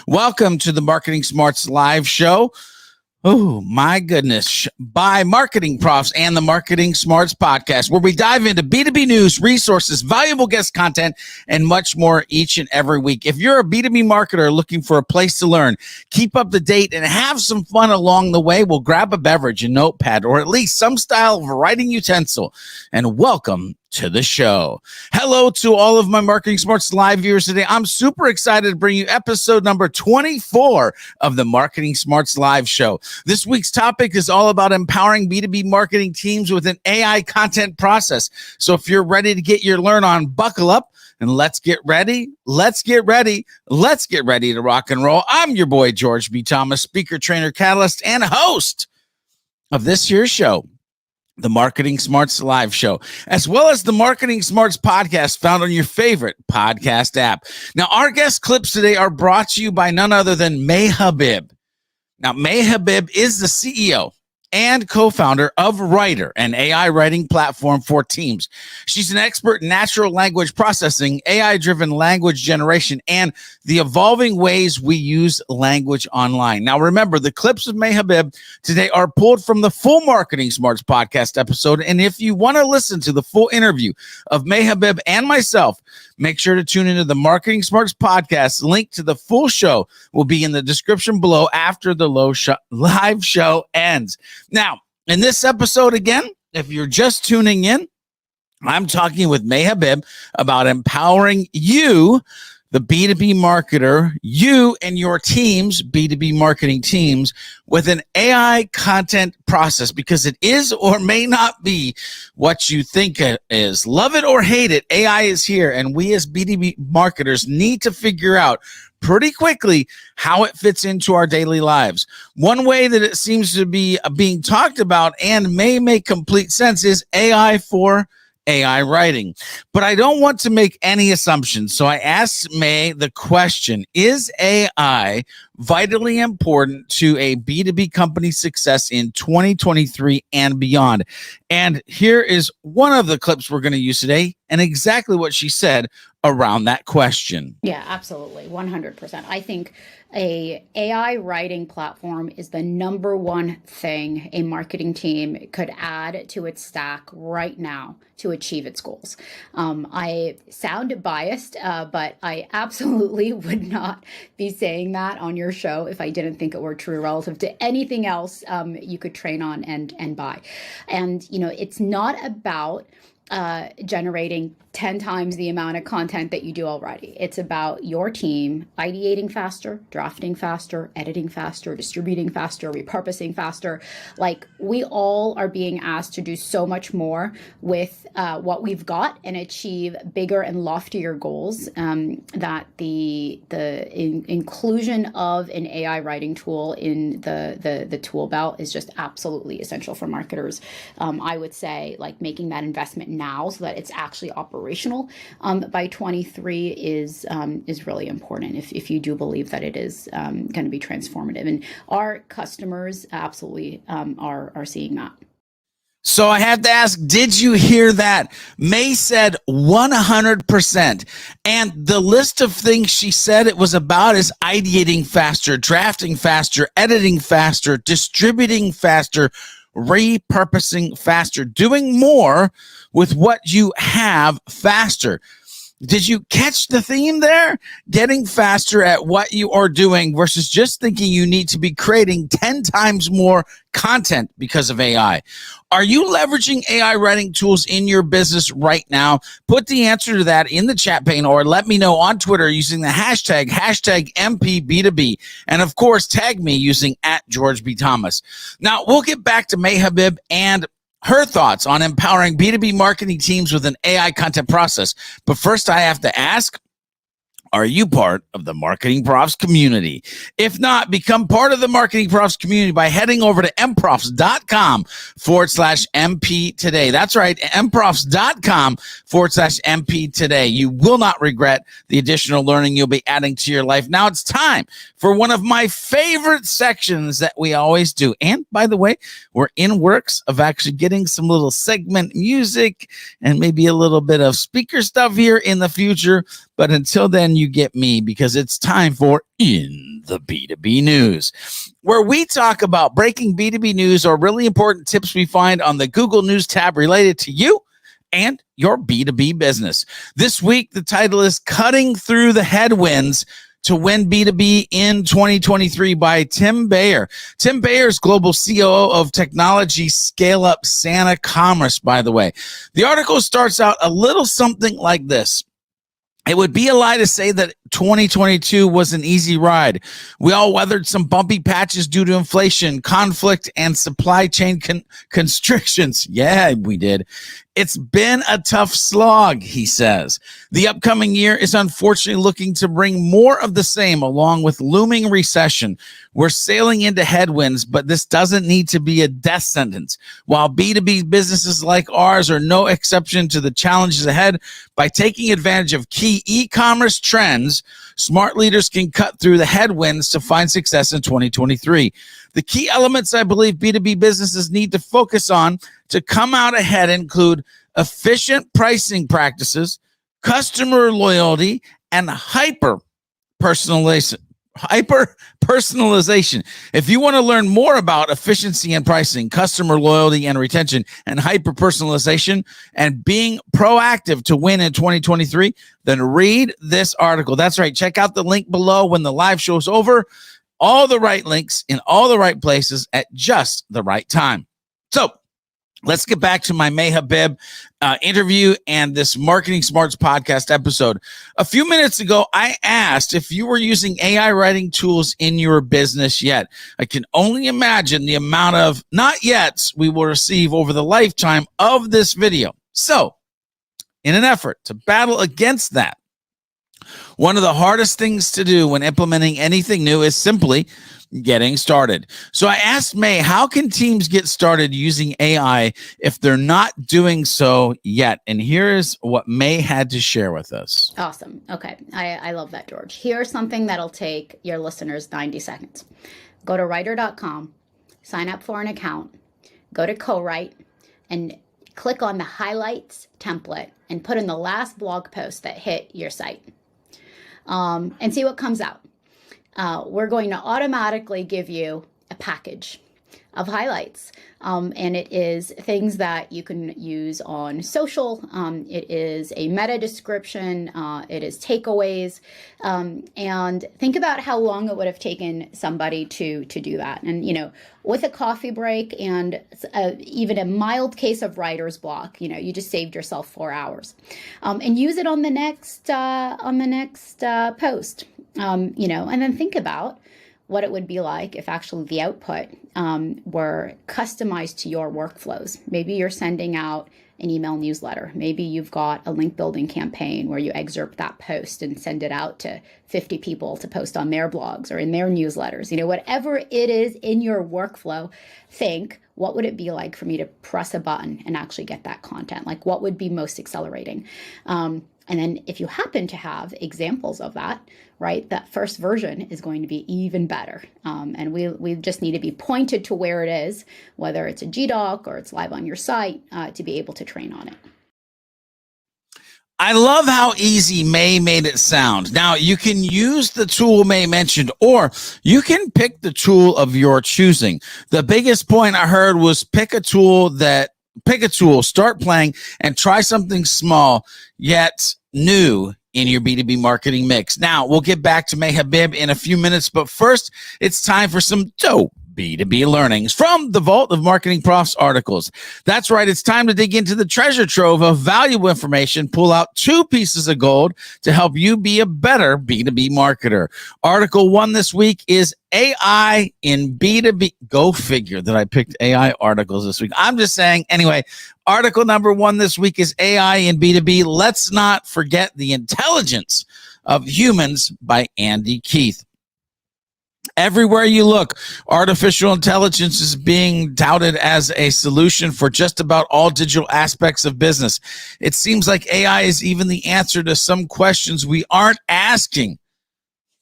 Welcome to the Marketing Smarts live show. Oh, my goodness. By Marketing Profs and the Marketing Smarts podcast, where we dive into B2B news, resources, valuable guest content, and much more each and every week. If you're a B2B marketer looking for a place to learn, keep up to date, and have some fun along the way, we'll grab a beverage, a notepad, or at least some style of writing utensil, and welcome to the show. Hello to all of my Marketing Smarts live viewers today. I'm super excited to bring you episode number 24 of the Marketing Smarts live show. This week's topic is all about empowering B2B marketing teams with an AI content process. So if you're ready to get your learn on, buckle up and let's get ready. Let's get ready to rock and roll. I'm your boy, George B. Thomas, speaker, trainer, catalyst, and host of this here show, the Marketing Smarts live show, as well as the Marketing Smarts podcast found on your favorite podcast app. Now, our guest clips today are brought to you by none other than May Habib. Now, May Habib is the CEO and co-founder of Writer, an AI writing platform for teams. She's an expert in natural language processing, AI-driven language generation, and the evolving ways we use language online. Now, remember, the clips of May Habib today are pulled from the full Marketing Smarts podcast episode, and if you want to listen to the full interview of May Habib and myself, make sure to tune into the Marketing Smarts podcast. Link to the full show will be in the description below after the live show ends. Now, in this episode, again, if you're just tuning in, I'm talking with May Habib about empowering you, the B2B marketer, you and your teams, B2B marketing teams, with an AI content process, because it is or may not be what you think it is. Love it or hate it, AI is here, and we as B2B marketers need to figure out pretty quickly how it fits into our daily lives. One way that it seems to be being talked about and may make complete sense is AI for AI writing. But I don't want to make any assumptions. So I asked May the question, is AI vitally important to a B2B company success in 2023 and beyond? And here is one of the clips we're going to use today and exactly what she said around that question. Yeah, absolutely. 100%. I think a AI writing platform is the number one thing a marketing team could add to its stack right now to achieve its goals. I sound biased, but I absolutely would not be saying that on your show if I didn't think it were true relative to anything else you could train on and buy. And, you know, it's not about generating 10 times the amount of content that you do already. It's about your team ideating faster, drafting faster, editing faster, distributing faster, repurposing faster. Like, we all are being asked to do so much more with what we've got and achieve bigger and loftier goals, that the inclusion of an AI writing tool in the tool belt is just absolutely essential for marketers. I would say, like, making that investment now so that it's actually operational by 23 is really important if you do believe that it is going to be transformative. And our customers absolutely are seeing that. So I have to ask, did you hear that? May said 100%. And the list of things she said it was about is ideating faster, drafting faster, editing faster, distributing faster, repurposing faster, doing more with what you have faster. Did you catch the theme there? Getting faster at what you are doing versus just thinking you need to be creating 10 times more content because of AI. Are you leveraging AI writing tools in your business right now? Put the answer to that in the chat pane or let me know on Twitter using the hashtag MPB2B. And of course, tag me using @GeorgeB Thomas. Now, we'll get back to May Habib and her thoughts on empowering B2B marketing teams with an AI content process. But first, I have to ask, are you part of the Marketing Profs community? If not, become part of the Marketing Profs community by heading over to mprofs.com/MP today. That's right, mprofs.com/MP today. You will not regret the additional learning you'll be adding to your life. Now it's time for one of my favorite sections that we always do. And by the way, we're in works of actually getting some little segment music and maybe a little bit of speaker stuff here in the future. But until then, you get me, because it's time for In the B2B news, where we talk about breaking B2B news or really important tips we find on the Google News tab related to you and your B2B business. This week, the title is Cutting Through the Headwinds to Win B2B in 2023 by Tim Bayer. Tim Bayer is global COO of technology scale-up Santa Commerce, by the way. The article starts out a little something like this. It would be a lie to say that 2022 was an easy ride. We all weathered some bumpy patches due to inflation, conflict, and supply chain constrictions. Yeah, we did. It's been a tough slog, he says. The upcoming year is unfortunately looking to bring more of the same along with looming recession. We're sailing into headwinds, but this doesn't need to be a death sentence. While B2B businesses like ours are no exception to the challenges ahead, by taking advantage of key e-commerce trends, smart leaders can cut through the headwinds to find success in 2023. The key elements I believe B2B businesses need to focus on to come out ahead include efficient pricing practices, customer loyalty, and hyper-personalization. If you want to learn more about efficiency and pricing, customer loyalty and retention, and hyper-personalization, and being proactive to win in 2023, then read this article. That's right. Check out the link below when the live show's over. All the right links in all the right places at just the right time. So let's get back to my May Habib interview and this Marketing Smarts podcast episode. A few minutes ago, I asked if you were using AI writing tools in your business yet. I can only imagine the amount of not yets we will receive over the lifetime of this video. So, in an effort to battle against that, one of the hardest things to do when implementing anything new is simply getting started. So I asked May, how can teams get started using AI if they're not doing so yet? And here's what May had to share with us. Awesome. Okay. I love that, George. Here's something that'll take your listeners 90 seconds. Go to writer.com, sign up for an account, go to co-write, and click on the highlights template and put in the last blog post that hit your site. And see what comes out. We're going to automatically give you a package of highlights. And it is things that you can use on social. It is a meta description. It is takeaways. And think about how long it would have taken somebody to do that. And, you know, with a coffee break and even a mild case of writer's block, you know, you just saved yourself 4 hours. And use it on the next post. You know, and then think about what it would be like if actually the output were customized to your workflows. Maybe you're sending out an email newsletter. Maybe you've got a link building campaign where you excerpt that post and send it out to 50 people to post on their blogs or in their newsletters. You know, whatever it is in your workflow, think, what would it be like for me to press a button and actually get that content? Like, what would be most accelerating? And then if you happen to have examples of that, right, that first version is going to be even better. And we just need to be pointed to where it is, whether it's a GDoc or it's live on your site, to be able to train on it. I love how easy May made it sound. Now, you can use the tool May mentioned, or you can pick the tool of your choosing. The biggest point I heard was pick a tool, start playing, and try something small yet new in your B2B marketing mix. Now, we'll get back to May Habib in a few minutes, but first, it's time for some dope B2B learnings from the Vault of Marketing Profs articles. That's right. It's time to dig into the treasure trove of valuable information, pull out 2 pieces of gold to help you be a better B2B marketer. Article 1 this week is AI in B2B. Go figure that I picked AI articles this week. I'm just saying. Anyway, article number 1 this week is AI in B2B. Let's not forget the intelligence of humans by Andy Keith. Everywhere you look, artificial intelligence is being touted as a solution for just about all digital aspects of business. It seems like AI is even the answer to some questions we aren't asking.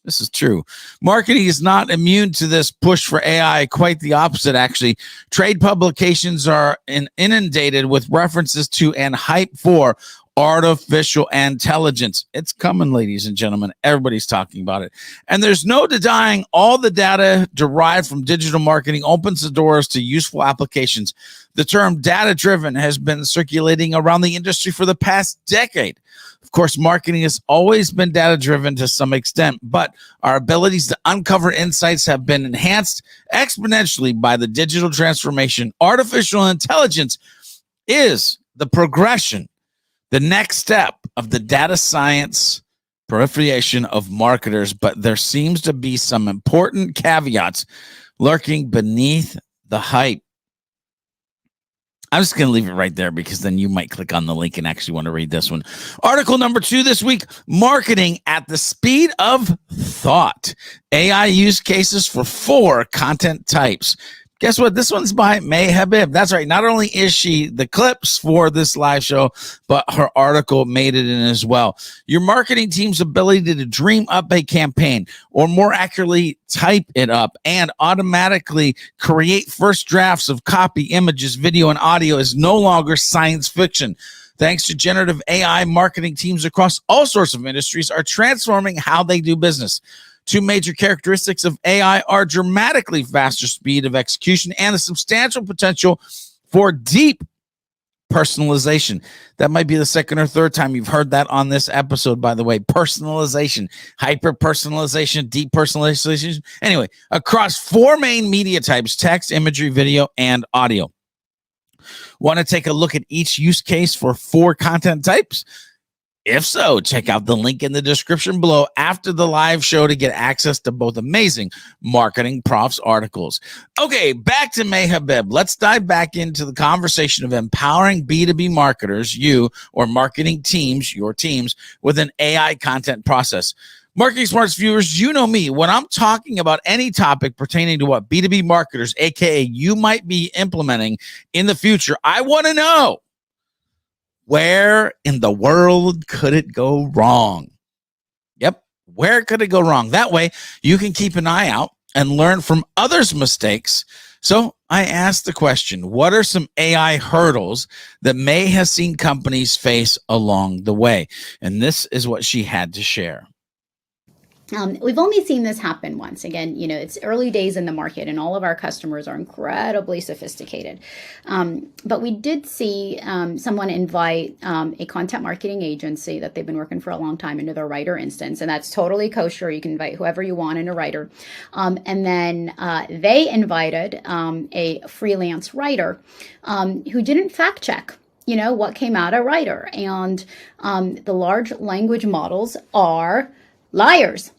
This is true. Marketing is not immune to this push for AI. Quite the opposite, actually. Trade publications are inundated with references to and hype for artificial intelligence. It's coming, ladies and gentlemen. Everybody's talking about it. And there's no denying all the data derived from digital marketing opens the doors to useful applications. The term data-driven has been circulating around the industry for the past decade. Of course, marketing has always been data-driven to some extent, but our abilities to uncover insights have been enhanced exponentially by the digital transformation. Artificial intelligence is the progression, the next step of the data science proliferation of marketers, but there seems to be some important caveats lurking beneath the hype. I'm just going to leave it right there because then you might click on the link and actually want to read this one. Article number 2 this week, marketing at the speed of thought. AI use cases for 4 content types. Guess what? This one's by May Habib. That's right. Not only is she the clips for this live show, but her article made it in as well. Your marketing team's ability to dream up a campaign, or more accurately, type it up and automatically create first drafts of copy, images, video, and audio is no longer science fiction. Thanks to generative AI, marketing teams across all sorts of industries are transforming how they do business. 2 major characteristics of AI are dramatically faster speed of execution and the substantial potential for deep personalization. That might be the second or third time you've heard that on this episode, by the way. Personalization, hyper-personalization, deep personalization. Anyway, across 4 main media types: text, imagery, video, and audio. Want to take a look at each use case for 4 content types? If so, check out the link in the description below after the live show to get access to both amazing Marketing Profs articles. Okay, back to May Habib. Let's dive back into the conversation of empowering B2B marketers, you or marketing teams, your teams, with an AI content process. Marketing Smarts viewers, you know me. When I'm talking about any topic pertaining to what B2B marketers, aka you might be implementing in the future, I want to know, where in the world could it go wrong? Yep, where could it go wrong? That way, you can keep an eye out and learn from others' mistakes. So I asked the question, what are some AI hurdles that May has seen companies face along the way? And this is what she had to share. We've only seen this happen once. Again, it's early days in the market and all of our customers are incredibly sophisticated. But we did see someone invite a content marketing agency that they've been working for a long time into their writer instance. And that's totally kosher. You can invite whoever you want in a writer. And then they invited a freelance writer who didn't fact check what came out of writer. And the large language models are liars.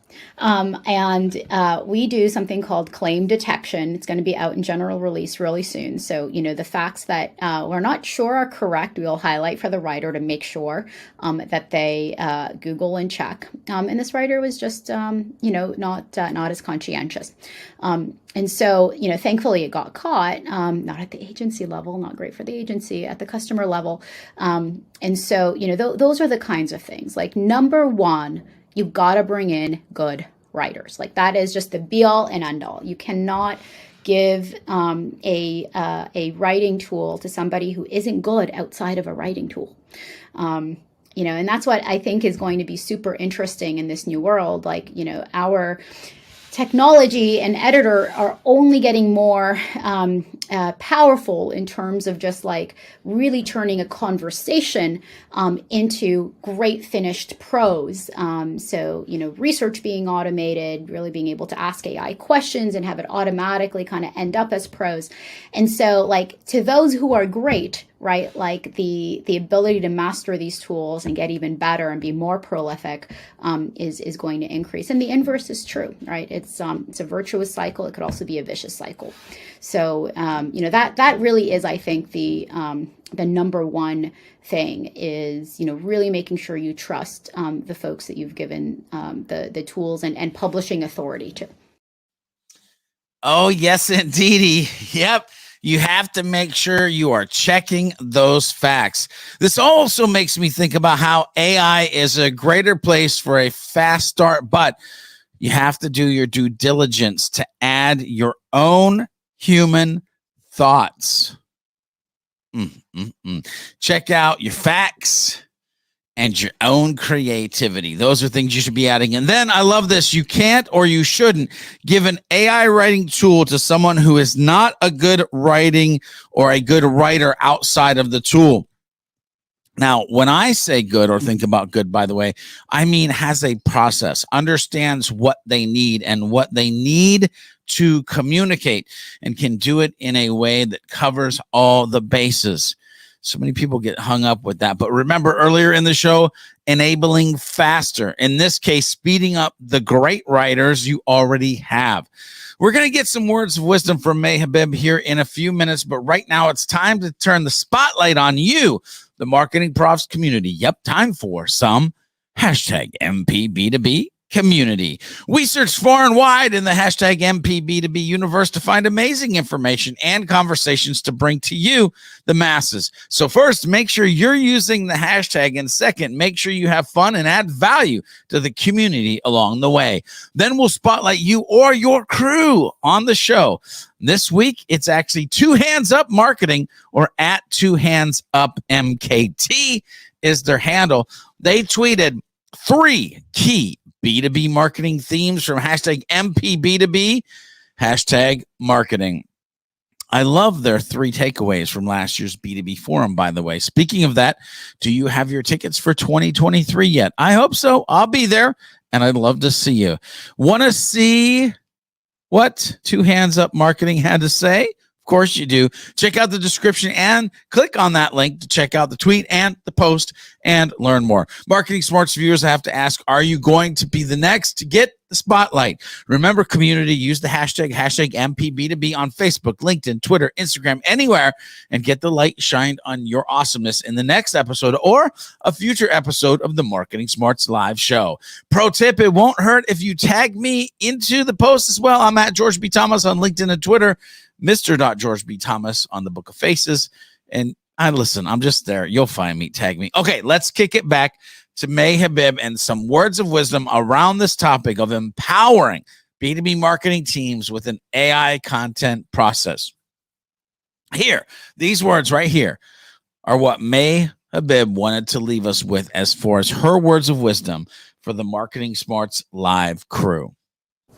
We do something called claim detection. It's going to be out in general release really soon. So, the facts that we're not sure are correct, we'll highlight for the writer to make sure that they Google and check. And this writer was just, not as conscientious. And so, thankfully it got caught, not at the agency level, not great for the agency, at the customer level. And so, those are the kinds of things. Like, number one, you've got to bring in good writers. Like, that is just the be all and end all. You cannot give a writing tool to somebody who isn't good outside of a writing tool. And that's what I think is going to be super interesting in this new world. Like, our technology and editor are only getting more powerful in terms of just like really turning a conversation into great finished prose. So, research being automated, really being able to ask AI questions and have it automatically kind of end up as prose. And so, like, to those who are great, right, like the ability to master these tools and get even better and be more prolific is going to increase. And the inverse is true, right? It's a virtuous cycle. It could also be a vicious cycle. So that really is, I think, the number one thing is really making sure you trust the folks that you've given the tools and publishing authority to. Oh yes, indeedy. Yep. You have to make sure you are checking those facts. This also makes me think about how AI is a greater place for a fast start, but you have to do your due diligence to add your own human thoughts. Check out your facts, and your own creativity. Those are things you should be adding. And then I love this. You can't or you shouldn't give an AI writing tool to someone who is not a good writing or a good writer outside of the tool. Now, when I say good or think about good, by the way, I mean has a process, understands what they need and what they need to communicate, and can do it in a way that covers all the bases. So many people get hung up with that. But remember earlier in the show, enabling faster. In this case, speeding up the great writers you already have. We're going to get some words of wisdom from May Habib here in a few minutes. But right now, it's time to turn the spotlight on you, the Marketing Profs community. Yep, time for some hashtag MPB2B community. We searched far and wide in the hashtag MPB2B universe to find amazing information and conversations to bring to you, the masses. So first, make sure you're using the hashtag, and second, make sure you have fun and add value to the community along the way. Then we'll spotlight you or your crew on the show. This week, it's actually Two Hands Up Marketing, or at Two Hands Up MKT is their handle. They tweeted 3 key B2B marketing themes from hashtag MPB2B, hashtag marketing. I love their 3 takeaways from last year's B2B forum, by the way. Speaking of that, do you have your tickets for 2023 yet? I hope so. I'll be there, and I'd love to see you. Want to see what Two Hands Up Marketing had to say? Of course you do. Check out the description and click on that link to check out the tweet and the post and learn more. Marketing Smarts viewers, I have to ask, are you going to be the next to get the spotlight? Remember, community, use the hashtag MPB2B on Facebook, LinkedIn, Twitter, Instagram, anywhere, and get the light shined on your awesomeness in the next episode or a future episode of the Marketing Smarts live show. Pro tip, it won't hurt if you tag me into the post as well. I'm at George B. Thomas on LinkedIn and Twitter, Mr. George B. Thomas on the Book of Faces. And I'm just there. You'll find me. Tag me. Okay, let's kick it back to May Habib and some words of wisdom around this topic of empowering B2B marketing teams with an AI content process. Here, these words right here are what May Habib wanted to leave us with as far as her words of wisdom for the Marketing Smarts live crew.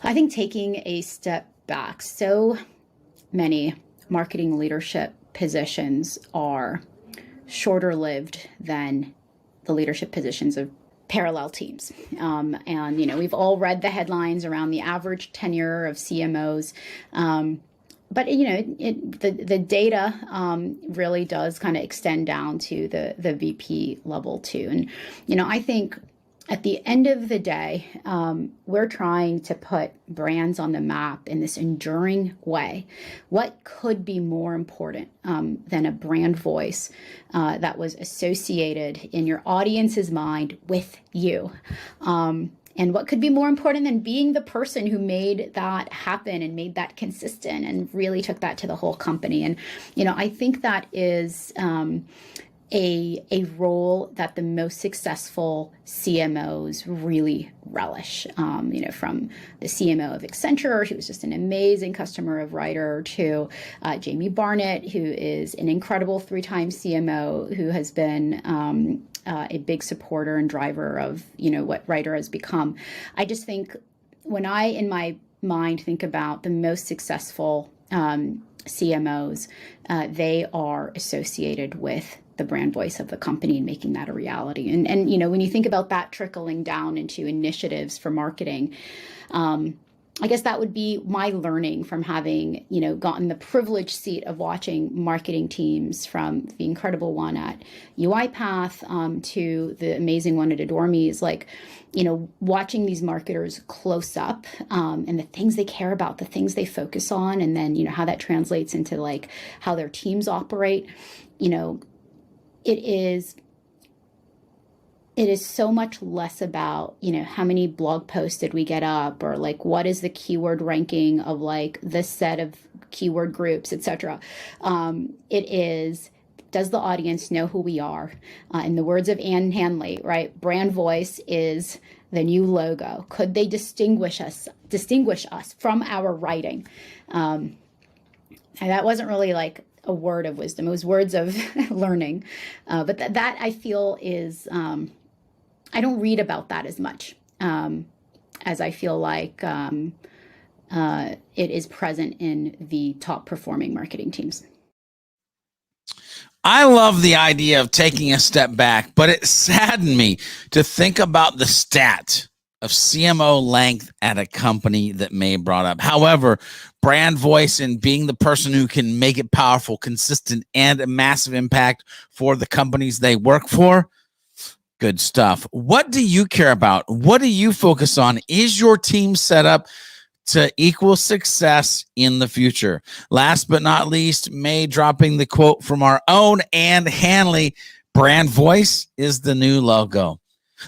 I think taking a step back, so many marketing leadership positions are shorter lived than the leadership positions of parallel teams. And, we've all read the headlines around the average tenure of CMOs. But, the data really does kind of extend down to the VP level too. And, I think at the end of the day, we're trying to put brands on the map in this enduring way. What could be more important than a brand voice that was associated in your audience's mind with you? And what could be more important than being the person who made that happen and made that consistent and really took that to the whole company? And, I think that is a role that the most successful CMOs really relish. From the CMO of Accenture, who was just an amazing customer of Writer, to Jamie Barnett, who is an incredible 3-time CMO who has been a big supporter and driver of what Writer has become. I just think when I, in my mind, think about the most successful CMOs, they are associated with the brand voice of the company and making that a reality. And when you think about that trickling down into initiatives for marketing, I guess that would be my learning from having, gotten the privileged seat of watching marketing teams from the incredible one at UiPath to the amazing one at Adore Me, is like, watching these marketers close up and the things they care about, the things they focus on, and then, how that translates into like how their teams operate. It is so much less about, how many blog posts did we get up, or like what is the keyword ranking of like this set of keyword groups, etc. It is, does the audience know who we are? In the words of Ann Handley, right? Brand voice is the new logo. Could they distinguish us from our writing? And that wasn't really like a word of wisdom. It was words of learning. But that I feel is I don't read about that as much, as I feel like it is present in the top performing marketing teams. I love the idea of taking a step back, but it saddened me to think about the stat of CMO length at a company that May brought up. However, brand voice and being the person who can make it powerful, consistent, and a massive impact for the companies they work for. Good stuff. What do you care about? What do you focus on? Is your team set up to equal success in the future? Last but not least, May dropping the quote from our own Ann Hanley: brand voice is the new logo.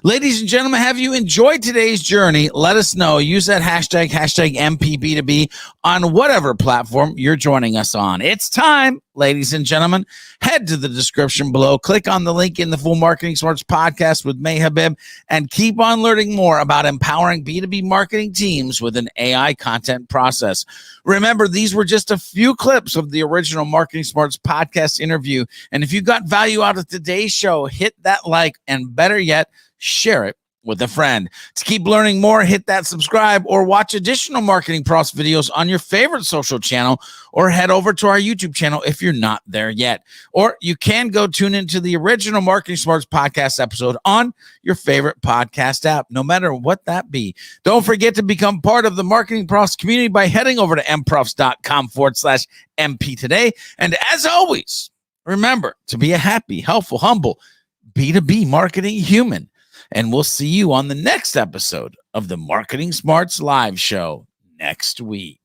Ladies and gentlemen, have you enjoyed today's journey? Let us know. Use that hashtag MPB2B on whatever platform you're joining us on. It's time, ladies and gentlemen. Head to the description below. Click on the link in the Full Marketing Smarts podcast with May Habib and keep on learning more about empowering B2B marketing teams with an AI content process. Remember, these were just a few clips of the original Marketing Smarts podcast interview. And if you got value out of today's show, hit that like, and better yet, share it with a friend. To keep learning more, hit that subscribe or watch additional Marketing Profs videos on your favorite social channel, or head over to our YouTube channel if you're not there yet. Or you can go tune into the original Marketing Smarts podcast episode on your favorite podcast app, no matter what that be. Don't forget to become part of the Marketing Profs community by heading over to mprofs.com/MP today. And as always, remember to be a happy, helpful, humble B2B marketing human. And we'll see you on the next episode of the Marketing Smarts Live Show next week.